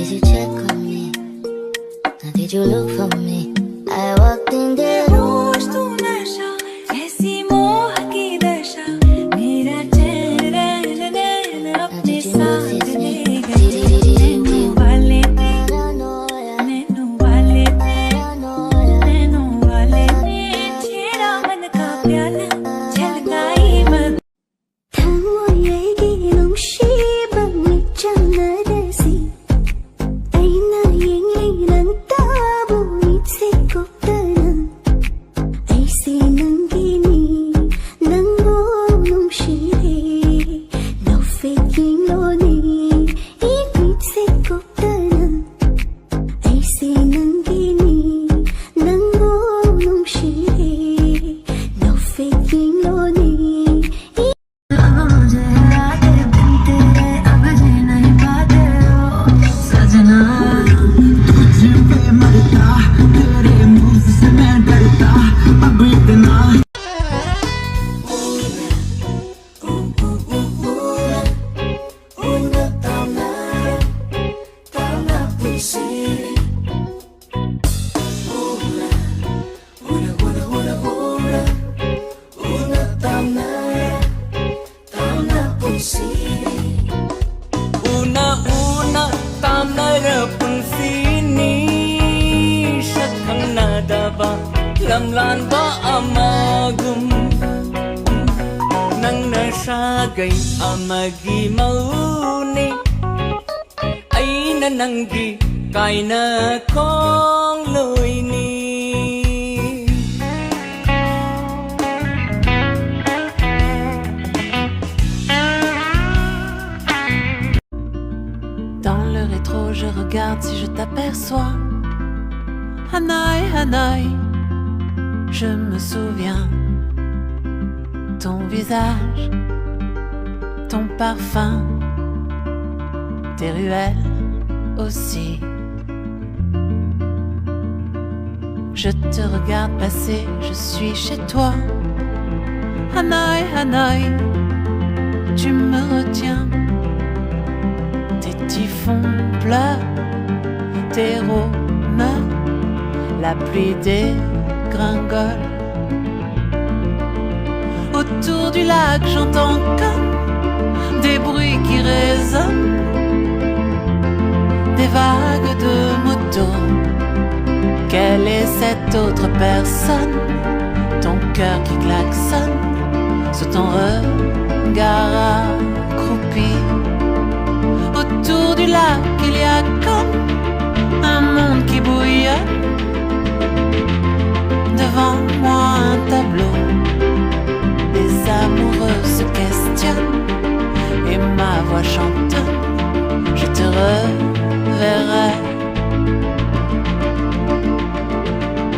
Did you check on me? Or did you look for me? I walked in the room. तू नशा ऐसी मोह की दशा मेरा चैन नैन अपने साथ ले गए नैनों वाले छेड़ा मन का प्याला झलकाई मन Lamlan ba amagum nang nasagay amagi mauni ay nananggi kay na kong luini Dans le rétro je regarde si je t'aperçois Hanaï, Hanaï Je me souviens, ton visage, ton parfum, tes ruelles aussi. Je te regarde passer, je suis chez toi. Hanaï, Hanaï, tu me retiens. Tes typhons pleurent, tes rhônes, la pluie dégringole. Autour du lac, j'entends comme des bruits qui résonnent, des vagues de motos. Quelle est cette autre personne? Ton cœur qui klaxonne sous ton regard accroupi. Autour du lac, il y a comme un monde qui bouillonne. Devant moi un tableau, les amoureux se questionnent et ma voix chantonne. Je te reverrai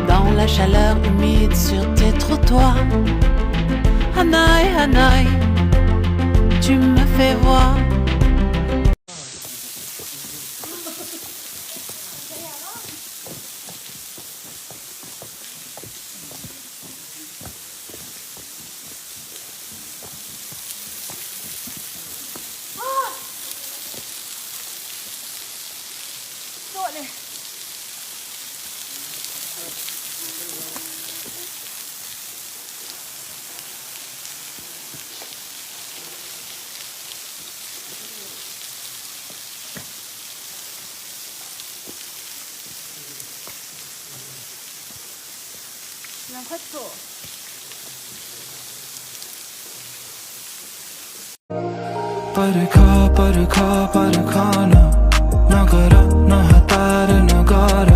dans la chaleur humide sur tes trottoirs. Hanaï, Hanaï, tu me fais voir. परखाना नगर न हतार नगर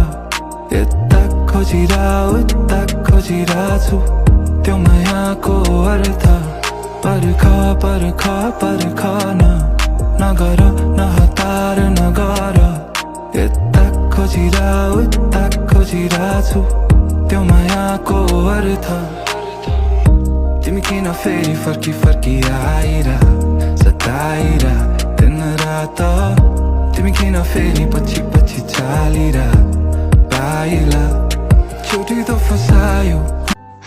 यता खोजिरा उता खोजिरा छु त्यो मायाको अर्थ परखाना नगर न हतार नगर यता खोजिरा उता खोजिरा छु त्यो मायाको अर्थ तिमी किन फेरि फर्की आइरा सताइरा दिन रात तिमी किन फेरि पछि चालिरा पाइला छुट्टी तो फसायो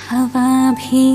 हवा भी